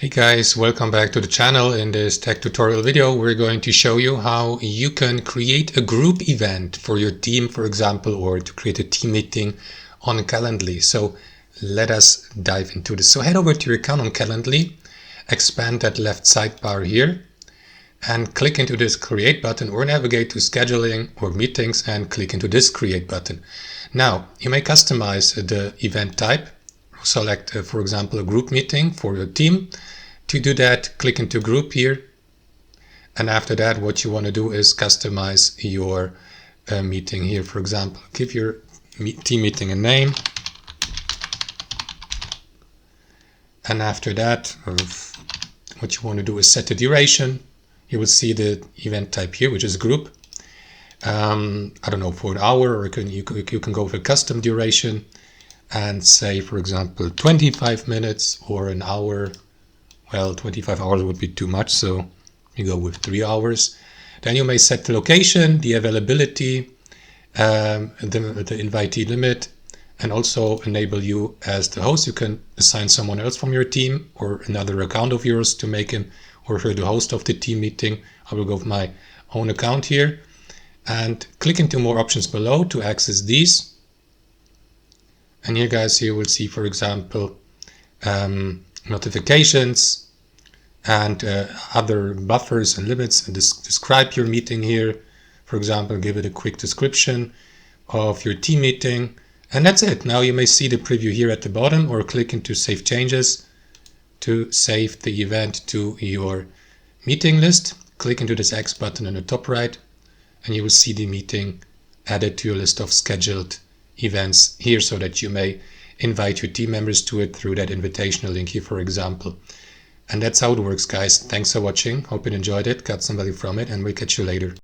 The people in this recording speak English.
Hey guys, welcome back to the channel. In this tech tutorial video, we're going to show you how you can create a group event for your team, for example, or to create a team meeting on Calendly. So let us dive into this. So head over to your account on Calendly, expand that left sidebar here, and click into this create button, or navigate to scheduling or meetings and click into this create button. Now you may customize the event type. Select, for example, a group meeting for your team. To do that, click into group here. And after that, what you want to do is customize your meeting here. For example, give your team meeting a name. And after that, what you want to do is set the duration. You will see the event type here, which is group. I don't know, for an hour, or you can go with a custom duration and say, for example, 25 minutes or an hour. Well, 25 hours would be too much, so you go with 3 hours. Then you may set the location, the availability, the invitee limit, and also enable you as the host. You can assign someone else from your team or another account of yours to make him or her the host of the team meeting. I will go with my own account here and click into more options below to access these. And here, guys, you will see, for example, notifications and other buffers and limits, and describe your meeting here. For example, give it a quick description of your team meeting. And that's it. Now you may see the preview here at the bottom, or click into Save Changes to save the event to your meeting list. Click into this X button on the top right, and you will see the meeting added to your list of scheduled events here, so that you may invite your team members to it through that invitational link here, for example. And that's how it works, guys. Thanks for watching. Hope you enjoyed it, got some value from it, and we'll catch you later.